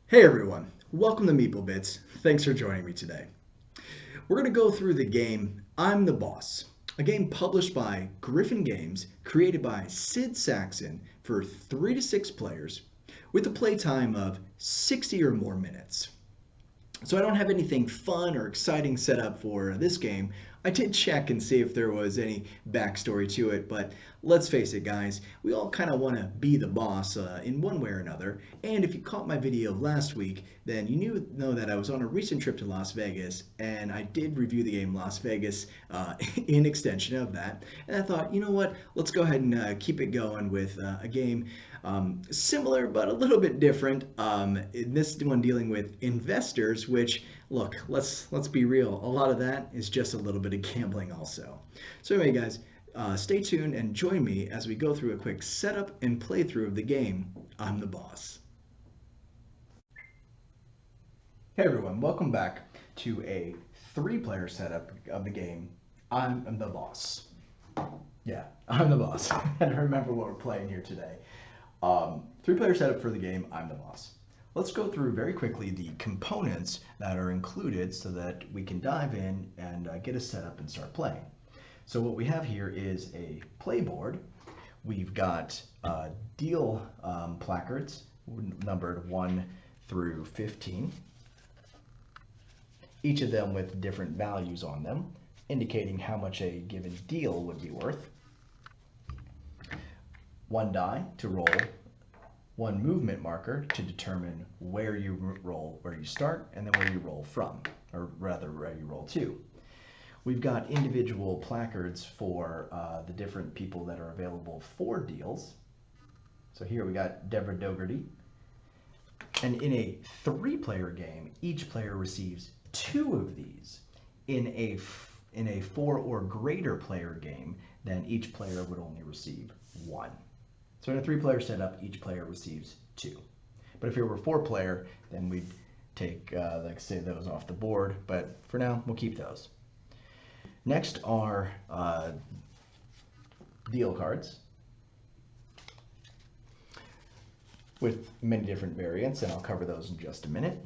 Hey everyone, welcome to Meeple Bits. Thanks for joining me today. We're going to go through the game I'm the Boss, a game published by Griffin Games, created by Sid Saxon for 3 to 6 players, with a playtime of 60 or more minutes. So I don't have anything fun or exciting set up for this game. I did check and see if there was any backstory to it, but let's face it guys, we all kind of want to be the boss in one way or another, and if you caught my video last week, then you know that I was on a recent trip to Las Vegas, and I did review the game Las Vegas in extension of that, and I thought, you know what, let's go ahead and keep it going with a game similar but a little bit different. In this one dealing with investors, which look, let's be real, a lot of that is just a little bit of gambling also. So anyway guys, stay tuned and join me as we go through a quick setup and playthrough of the game I'm the Boss. Hey everyone, welcome back to a 3-player setup of the game I'm the Boss. Yeah, I'm the Boss. And remember what we're playing here today. 3-player setup for the game I'm the Boss. Let's go through very quickly the components that are included so that we can dive in and get a setup and start playing. So what we have here is a playboard. We've got deal placards numbered 1 through 15, each of them with different values on them, indicating how much a given deal would be worth. 1 die to roll, 1 movement marker to determine where you roll, where you start, and then where you roll from, or rather where you roll to. We've got individual placards for the different people that are available for deals. So here we got Deborah Dougherty. And in a 3-player game, each player receives 2 of these. In a 4 or greater player game, then each player would only receive 1. So in a 3-player setup, each player receives 2. But if it were 4-player, then we'd take, like say, those off the board. But for now, we'll keep those. Next are deal cards with many different variants, and I'll cover those in just a minute.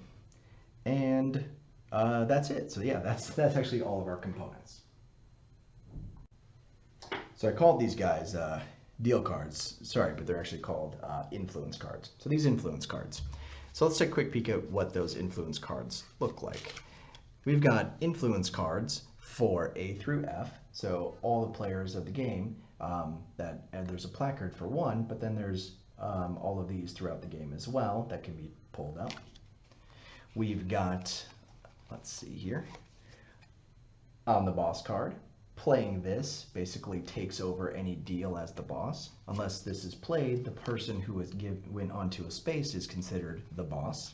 And that's it. So yeah, that's actually all of our components. So I called these guys deal cards. Sorry, but they're actually called influence cards. So these influence cards. So let's take a quick peek at what those influence cards look like. We've got influence cards for A through F. So all the players of the game, and there's a placard for 1, but then there's all of these throughout the game as well that can be pulled up. We've got, let's see here, on the boss card. Playing this basically takes over any deal as the boss. Unless this is played, the person who went onto a space is considered the boss.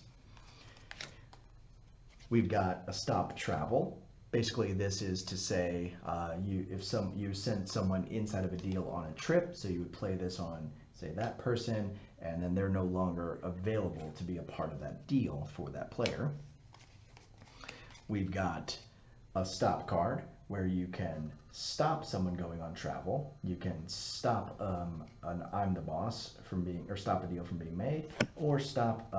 We've got a stop travel. Basically, this is to say you sent someone inside of a deal on a trip, so you would play this on, say, that person, and then they're no longer available to be a part of that deal for that player. We've got a stop card, where you can stop someone going on travel. You can stop an I'm the Boss from being, or stop a deal from being made, or stop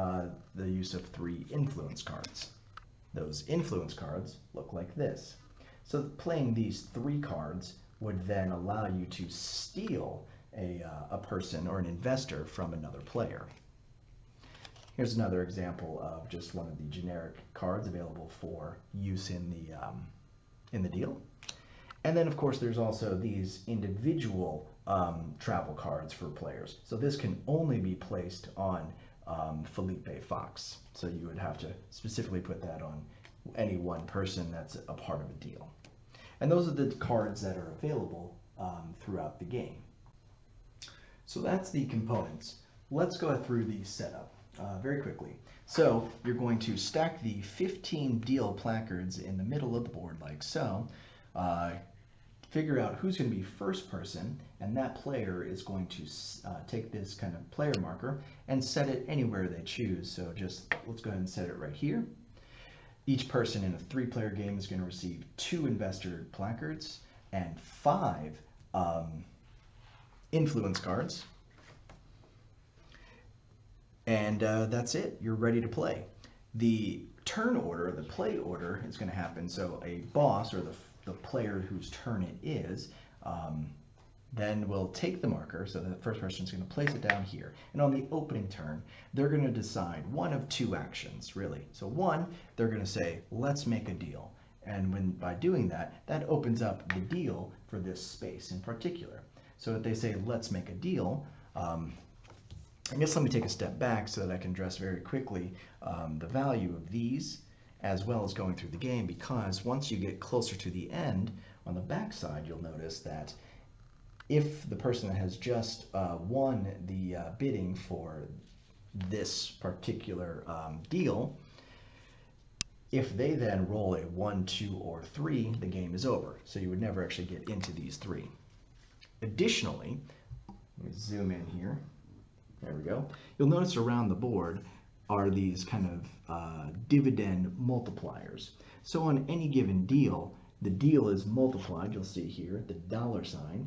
the use of 3 influence cards. Those influence cards look like this. So playing these 3 cards would then allow you to steal a person or an investor from another player. Here's another example of just one of the generic cards available for use in the deal. And then of course there's also these individual travel cards for players. So this can only be placed on Felipe Fox. So you would have to specifically put that on any one person that's a part of a deal. And those are the cards that are available throughout the game. So that's the components. Let's go through the setup very quickly. So you're going to stack the 15 deal placards in the middle of the board like so. Figure out who's going to be first person, and that player is going to take this kind of player marker and set it anywhere they choose. So just let's go ahead and set it right here. Each person in a 3-player game is going to receive 2 investor placards and 5 influence cards. And that's it. You're ready to play. The turn order, the play order is going to happen. So a boss, or the player whose turn it is, then will take the marker. So the first person is going to place it down here. And on the opening turn, they're going to decide one of two actions, really. So one, they're going to say, let's make a deal. And by doing that, that opens up the deal for this space in particular. So if they say, let's make a deal, I guess let me take a step back so that I can address very quickly the value of these as well as going through the game, because once you get closer to the end, on the back side, you'll notice that if the person that has just won the bidding for this particular deal, if they then roll a 1, 2, or 3, the game is over. So you would never actually get into these 3. Additionally, let me zoom in here. There we go. You'll notice around the board are these kind of dividend multipliers. So on any given deal, the deal is multiplied. You'll see here the $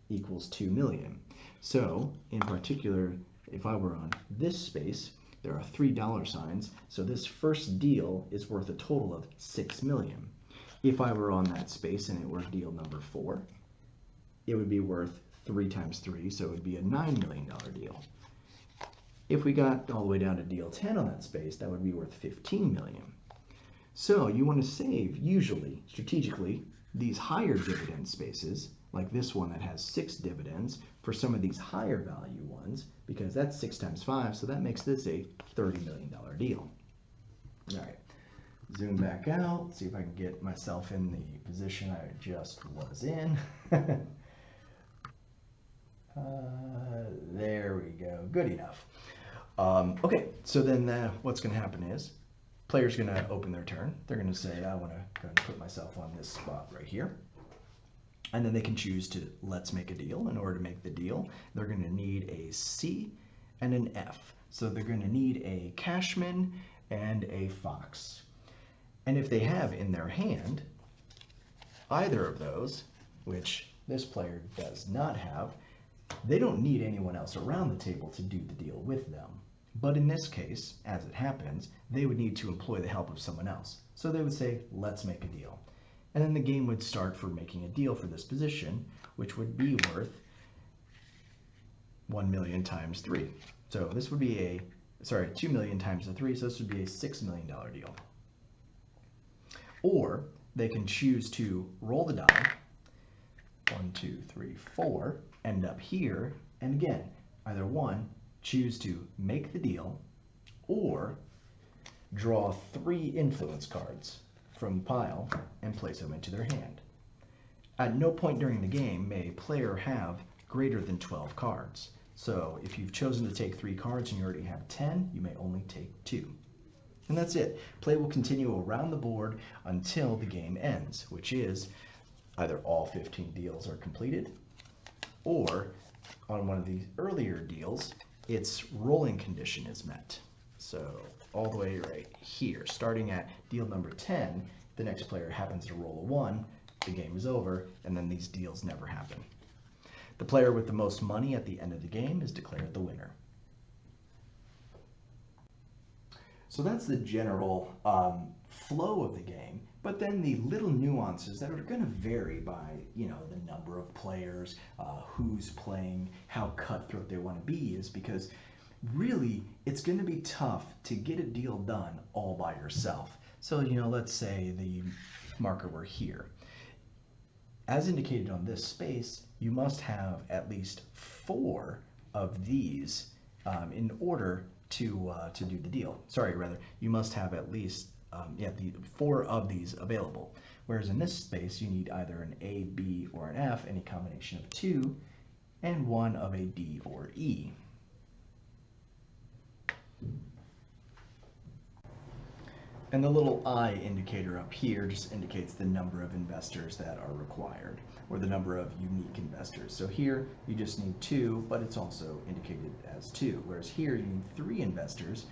equals 2 million. So in particular, if I were on this space, there are $3, so this first deal is worth a total of 6 million. If I were on that space and it were deal number 4, it would be worth 3 times 3, so it would be a $9 million deal. If we got all the way down to deal 10 on that space, that would be worth 15 million. So you want to save, usually, strategically, these higher dividend spaces, like this one that has 6 dividends, for some of these higher value ones, because that's 6 times 5, so that makes this a $30 million deal. All right, zoom back out, see if I can get myself in the position I just was in. There we go, good enough. Okay, so then what's going to happen is, player's going to open their turn. They're going to say, I want to go and put myself on this spot right here. And then they can choose to let's make a deal. In order to make the deal, they're going to need a C and an F. So they're going to need a Cashman and a Fox. And if they have in their hand either of those, which this player does not have, they don't need anyone else around the table to do the deal with them. But in this case, as it happens, they would need to employ the help of someone else. So they would say, let's make a deal. And then the game would start for making a deal for this position, which would be worth 1 million times 3. So this would be 2 million times the 3, so this would be a $6 million deal. Or they can choose to roll the die, 1, 2, 3, 4, end up here, and again, either one, choose to make the deal, or draw 3 influence cards from the pile and place them into their hand. At no point during the game may a player have greater than 12 cards. So if you've chosen to take 3 cards and you already have 10, you may only take 2. And that's it. Play will continue around the board until the game ends, which is either all 15 deals are completed, or on one of these earlier deals, its rolling condition is met. So all the way right here, starting at deal number 10, the next player happens to roll a 1, the game is over, and then these deals never happen. The player with the most money at the end of the game is declared the winner. So that's the general flow of the game, but then the little nuances that are going to vary by, the number of players, who's playing, how cutthroat they want to be, is because really it's going to be tough to get a deal done all by yourself. So, let's say the marker were here. As indicated on this space, you must have at least 4 of these in order to do the deal. Sorry, rather, you must have at least 4 of these available. Whereas in this space, you need either an A, B, or an F, any combination of 2, and 1 of a D or E. And the little I indicator up here just indicates the number of investors that are required, or the number of unique investors. So here you just need 2, but it's also indicated as 2. Whereas here you need 3 investors,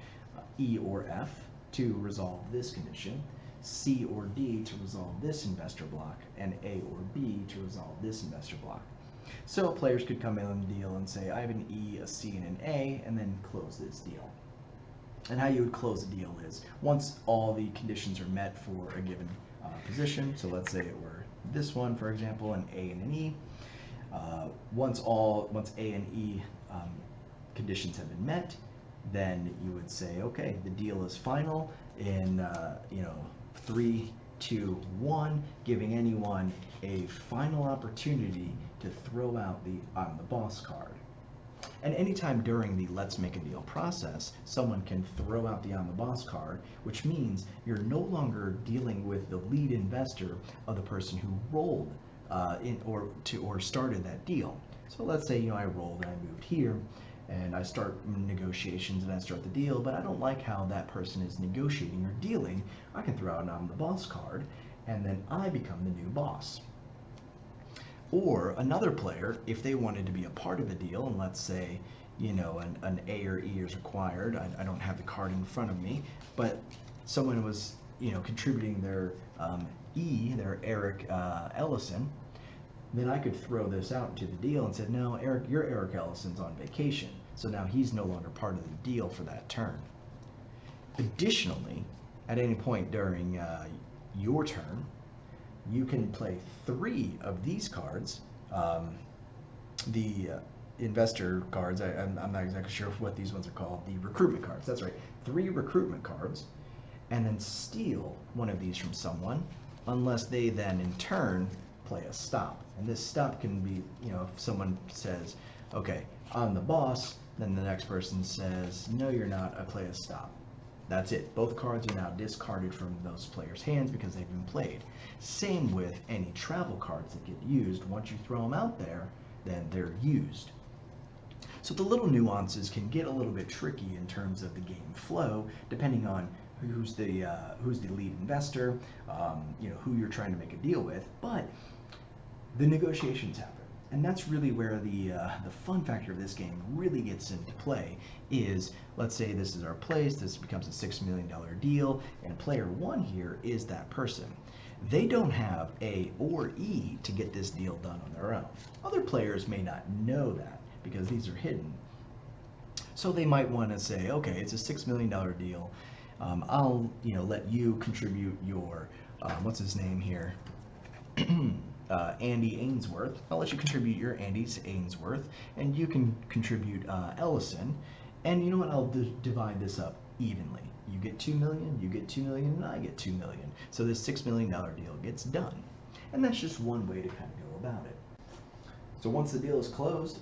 E or F, to resolve this condition, C or D to resolve this investor block, and A or B to resolve this investor block. So players could come in on the deal and say, I have an E, a C, and an A, and then close this deal. And how you would close a deal is once all the conditions are met for a given position. So let's say it were this one, for example, an A and an E. Once A and E conditions have been met, then you would say, okay, the deal is final in 3, 2, 1, giving anyone a final opportunity to throw out the I'm the boss card. And anytime during the let's make a deal process, someone can throw out the I'm the boss card, which means you're no longer dealing with the lead investor of the person who rolled or started that deal. So let's say I rolled and I moved here, and I start negotiations and I start the deal, but I don't like how that person is negotiating or dealing. I can throw out an I'm the boss card, and then I become the new boss. Or another player, if they wanted to be a part of the deal, and let's say, an A or E is required. I don't have the card in front of me, but someone was, contributing their E, their Eric Ellison, then I could throw this out into the deal and say, no, your Eric Ellison's on vacation, so now he's no longer part of the deal for that turn. Additionally, at any point during your turn, you can play 3 of these cards, the investor cards. I'm not exactly sure what these ones are called, the recruitment cards, that's right, 3 recruitment cards, and then steal one of these from someone, unless they then in turn play a stop. And this stop can be, if someone says, okay, I'm the boss, then the next person says, no, you're not, I play a stop. That's it. Both cards are now discarded from those players' hands because they've been played. Same with any travel cards that get used. Once you throw them out there, then they're used. So the little nuances can get a little bit tricky in terms of the game flow, depending on who's the lead investor, who you're trying to make a deal with. But the negotiations happen. And that's really where the fun factor of this game really gets into play is, let's say this is our place, this becomes a $6 million deal, and player 1 here is that person. They don't have A or E to get this deal done on their own. Other players may not know that because these are hidden. So they might want to say, okay, it's a $6 million deal. I'll let you contribute your, what's his name here? Andy Ainsworth. I'll let you contribute your Andy's Ainsworth, and you can contribute Ellison. And you know what? I'll divide this up evenly. You get 2 million, you get 2 million, and I get 2 million. So this $6 million deal gets done. And that's just one way to kind of go about it. So once the deal is closed,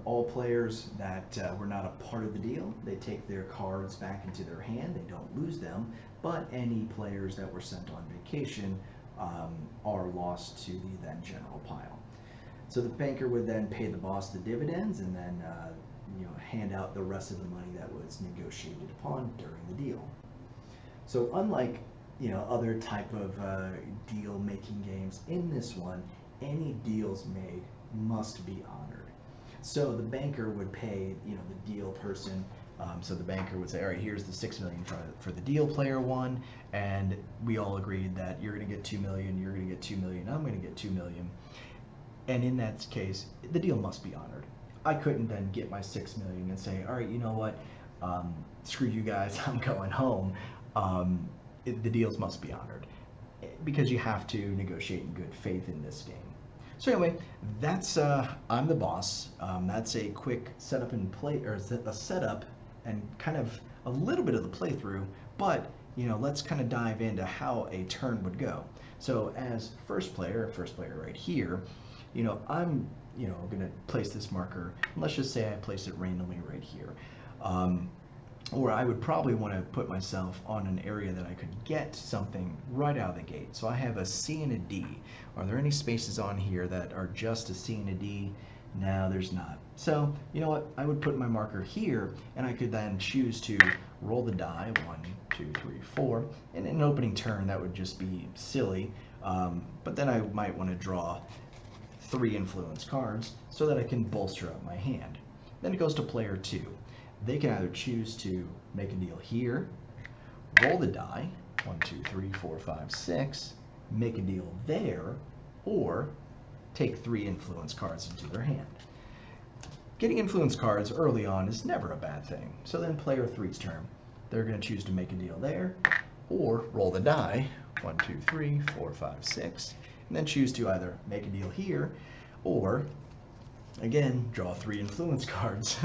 all players that were not a part of the deal, they take their cards back into their hand. They don't lose them. But any players that were sent on vacation are lost to the then general pile. So the banker would then pay the boss the dividends and then hand out the rest of the money that was negotiated upon during the deal. So unlike other type of deal making games, in this one any deals made must be honored. So the banker would pay the deal person. So the banker would say, all right, here's the $6 million for the deal player 1, and we all agreed that you're going to get 2 million, you're going to get 2 million, I'm going to get 2 million. And in that case, the deal must be honored. I couldn't then get my 6 million and say, all right, you know what, screw you guys, I'm going home. The deals must be honored because you have to negotiate in good faith in this game. So anyway, that's I'm the boss. That's a quick setup and play, or a setup and kind of a little bit of the playthrough, but let's kind of dive into how a turn would go. So as first player right here, I'm going to place this marker, and let's just say I place it randomly right here. Or I would probably want to put myself on an area that I could get something right out of the gate. So I have a C and a D. Are there any spaces on here that are just a C and a D? No, there's not. So, you know what? I would put my marker here, and I could then choose to roll the die, 1, 2, 3, 4. And in an opening turn, that would just be silly. But then I might want to draw 3 influence cards so that I can bolster up my hand. Then it goes to player 2. They can either choose to make a deal here, roll the die, 1, 2, 3, 4, 5, 6, make a deal there, or take 3 influence cards into their hand. Getting influence cards early on is never a bad thing. So then player 3's turn. they're going to choose to make a deal there, or roll the die, 1, 2, 3, 4, 5, 6, and then choose to either make a deal here, or again, draw 3 influence cards.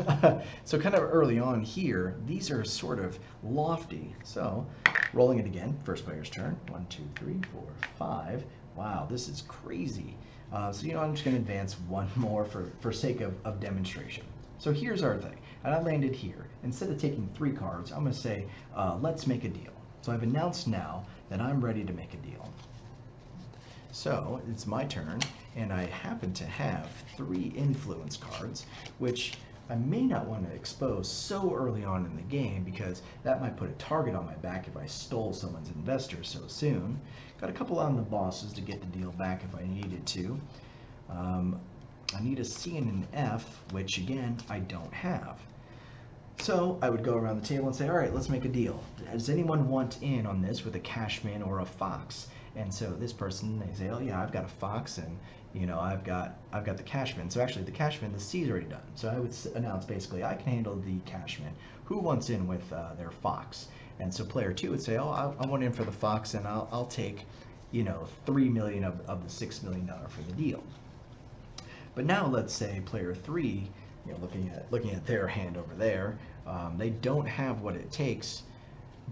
So kind of early on here, these are sort of lofty. So rolling it again, first player's turn, 1, 2, 3, 4, 5. Wow, this is crazy. So I'm just going to advance one more for sake of demonstration. So here's our thing, and I landed here. Instead of taking 3 cards, I'm going to say, let's make a deal. So I've announced now that I'm ready to make a deal. So it's my turn, and I happen to have 3 influence cards, which I may not want to expose so early on in the game because that might put a target on my back if I stole someone's investor so soon. Got a couple on the bosses to get the deal back if I needed to. I need a C and an F, which again, I don't have. So I would go around the table and say, all right, let's make a deal. Does anyone want in on this with a cashman or a fox? And so this person, they say, oh yeah, I've got a fox, and I've got the cashman. So actually the cashman, the C's already done. So I would announce basically, I can handle the cashman. Who wants in with their fox? And so player 2 would say, oh, I want in for the fox, and I'll take, 3 million of the $6 million for the deal. But now let's say player 3, looking at their hand over there, they don't have what it takes,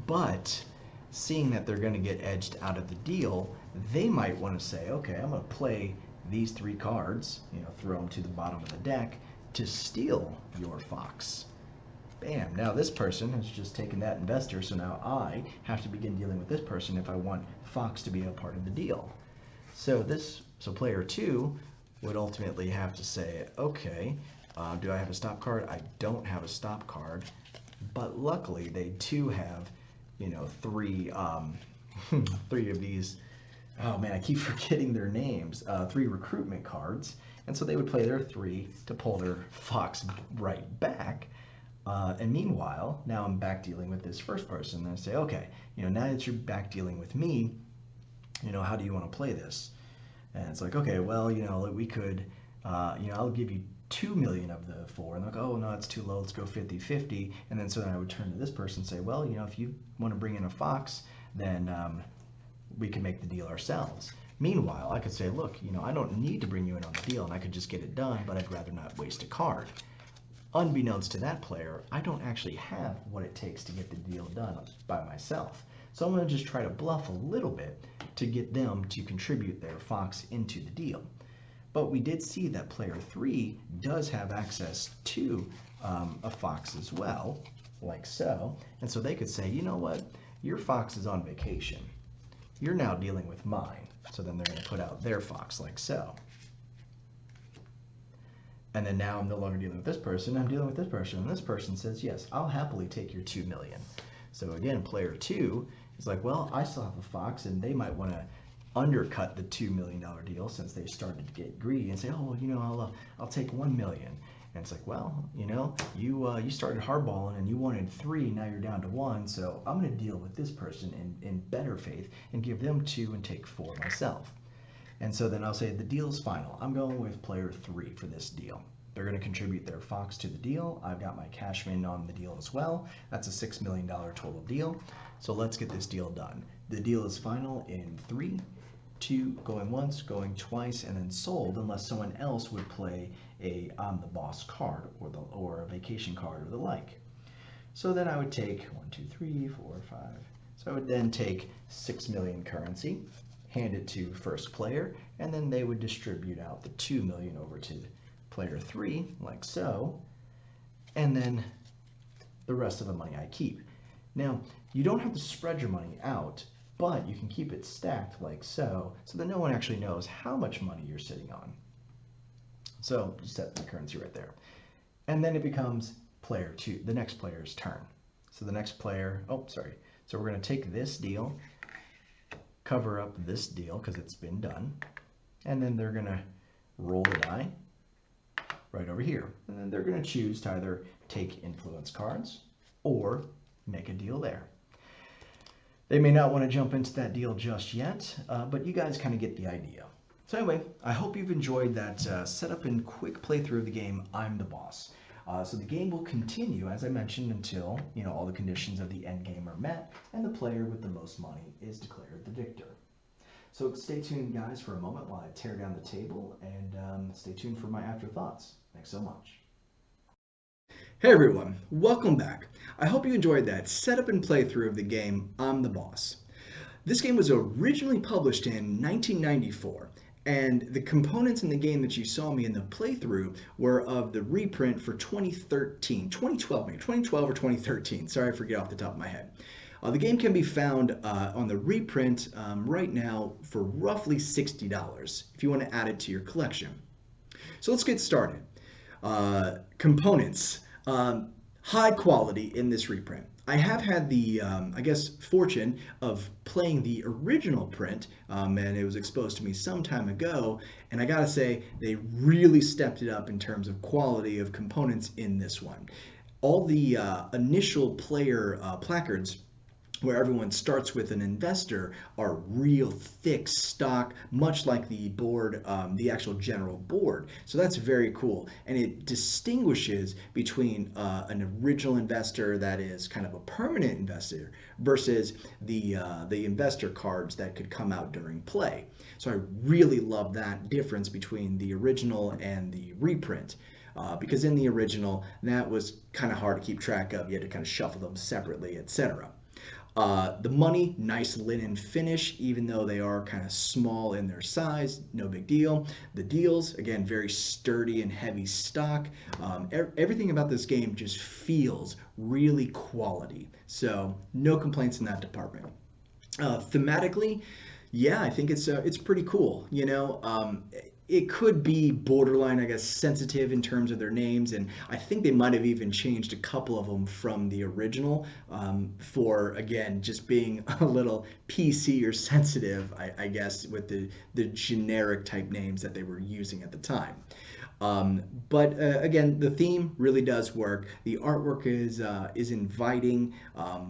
but seeing that they're going to get edged out of the deal, they might want to say, okay, I'm going to play these 3 cards, throw them to the bottom of the deck to steal your fox. Bam, now this person has just taken that investor, so now I have to begin dealing with this person if I want fox to be a part of the deal. So player 2 would ultimately have to say, okay, do I have a stop card? I don't have a stop card, but luckily they do have 3 of these, oh man, I keep forgetting their names, 3 recruitment cards, and so they would play their 3 to pull their fox right back. And meanwhile, now I'm back dealing with this first person, and I say, okay, now that you're back dealing with me, how do you want to play this? And it's like, okay, well, we could, I'll give you 2 million of the 4, and they're like, oh no, it's too low, let's go 50-50. And then so then I would turn to this person and say, well, if you want to bring in a fox, then we can make the deal ourselves. Meanwhile, I could say, look, I don't need to bring you in on the deal, and I could just get it done, but I'd rather not waste a card. Unbeknownst to that player, I don't actually have what it takes to get the deal done by myself. So I'm going to just try to bluff a little bit to get them to contribute their fox into the deal. But we did see that player 3 does have access to a fox as well, like so. And so they could say, you know what, your fox is on vacation. You're now dealing with mine. So then they're going to put out their fox like so. And then now I'm no longer dealing with this person, I'm dealing with this person. And this person says, yes, I'll happily take your 2 million. So again, player 2 is like, well, I still have a fox, and they might want to undercut the $2 million deal since they started to get greedy and say, oh, I'll take 1 million. And it's like, well, you started hardballing and you wanted 3, now you're down to 1, so I'm going to deal with this person in better faith and give them 2 and take 4 myself. And so then I'll say the deal's final. I'm going with player 3 for this deal. They're going to contribute their fox to the deal. I've got my cashman on the deal as well. That's a $6 million total deal. So let's get this deal done. The deal is final in 3, 2, going once, going twice, and then sold unless someone else would play a I'm the boss card or a vacation card or the like. So then I would take 1, 2, 3, 4, 5. So I would then take 6 million currency, hand it to first player, and then they would distribute out the 2 million over to player 3, like so, and then the rest of the money I keep. Now, you don't have to spread your money out, but you can keep it stacked like so, so that no one actually knows how much money you're sitting on. So just set the currency right there. And then it becomes player 2, the next player's turn. So the next player, so we're going to take this deal, cover up this deal because it's been done, and then they're going to roll the die right over here. And then they're going to choose to either take influence cards or make a deal there. They may not want to jump into that deal just yet, but you guys kind of get the idea. So anyway, I hope you've enjoyed that setup and quick playthrough of the game I'm the Boss. So the game will continue, as I mentioned, until all the conditions of the end game are met and the player with the most money is declared the victor. So stay tuned, guys, for a moment while I tear down the table, and stay tuned for my afterthoughts. Thanks so much. Hey everyone, welcome back. I hope you enjoyed that setup and playthrough of the game I'm the Boss. This game was originally published in 1994, and the components in the game that you saw me in the playthrough were of the reprint for 2012 maybe, 2012 or 2013. Sorry, I forget off the top of my head. The game can be found on the reprint right now for roughly $60 if you want to add it to your collection. So let's get started. Components. High quality in this reprint. I have had the, I guess, fortune of playing the original print, and it was exposed to me some time ago, and I gotta say, they really stepped it up in terms of quality of components in this one. All the initial player placards where everyone starts with an investor are real thick stock, much like the board, the actual general board. So that's very cool. And it distinguishes between an original investor that is kind of a permanent investor versus the investor cards that could come out during play. So I really love that difference between the original and the reprint. Because in the original, that was kind of hard to keep track of. You had to kind of shuffle them separately, etc. The money, nice linen finish, even though they are kind of small in their size, no big deal. The deals, again, very sturdy and heavy stock. Everything about this game just feels really quality. So no complaints in that department. Thematically, yeah, I think it's pretty cool. It could be borderline, I guess, sensitive in terms of their names, and I think they might have even changed a couple of them from the original for, again, just being a little PC or sensitive, I guess, with the generic type names that they were using at the time. But again, the theme really does work. The artwork is inviting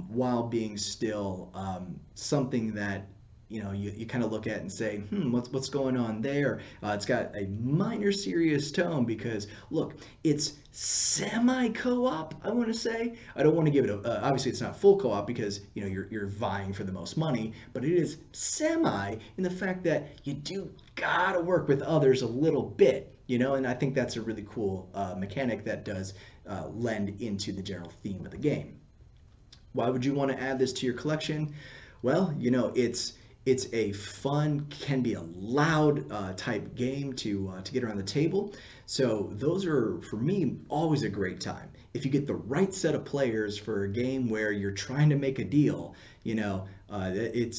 while being still something that you kind of look at and say, what's going on there? It's got a minor serious tone because, look, it's semi-co-op, I want to say. I don't want to give it obviously it's not full co-op because, you're vying for the most money, but it is semi in the fact that you do gotta work with others a little bit, and I think that's a really cool mechanic that does lend into the general theme of the game. Why would you want to add this to your collection? Well, it's a fun, can be a loud type game to get around the table. So those are, for me, always a great time. If you get the right set of players for a game where you're trying to make a deal, it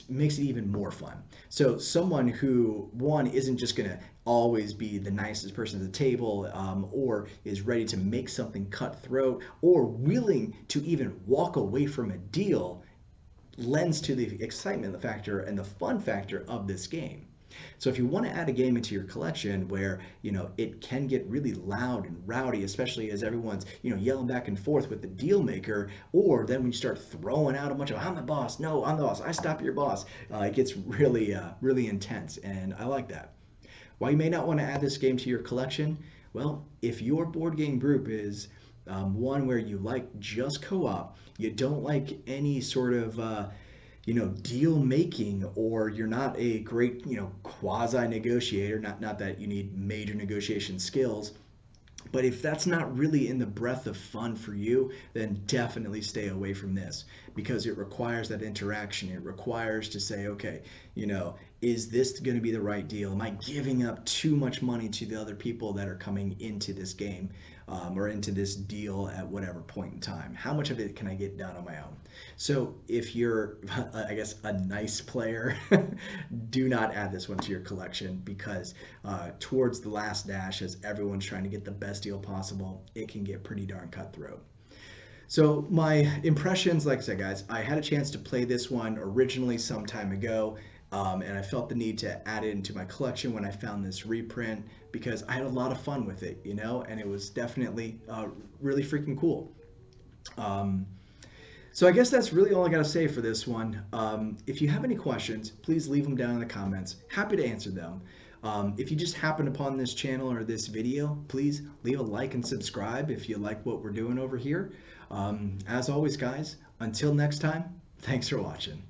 makes it even more fun. So someone who, one, isn't just going to always be the nicest person at the table, or is ready to make something cutthroat, or willing to even walk away from a deal, lends to the excitement factor and the fun factor of this game. So if you want to add a game into your collection where it can get really loud and rowdy, especially as everyone's yelling back and forth with the deal maker, or then when you start throwing out a bunch of "I'm the boss," "No, I'm the boss," "I stop your boss," it gets really really intense, and I like that. Why you may not want to add this game to your collection? Well, if your board game group is one where you like just co-op, you don't like any sort of deal making, or you're not a great quasi negotiator, not that you need major negotiation skills, but if that's not really in the breadth of fun for you, then definitely stay away from this, because it requires that interaction. It requires to say, okay, is this going to be the right deal? Am I giving up too much money to the other people that are coming into this game or into this deal at whatever point in time? How much of it can I get done on my own? So if you're, I guess, a nice player, do not add this one to your collection, because towards the last dash, as everyone's trying to get the best deal possible, it can get pretty darn cutthroat. So my impressions, like I said, guys, I had a chance to play this one originally some time ago, and I felt the need to add it into my collection when I found this reprint, because I had a lot of fun with it, and it was definitely really freaking cool. So I guess that's really all I got to say for this one. If you have any questions, please leave them down in the comments. Happy to answer them. If you just happen upon this channel or this video, please leave a like and subscribe if you like what we're doing over here. As always, guys, until next time, thanks for watching.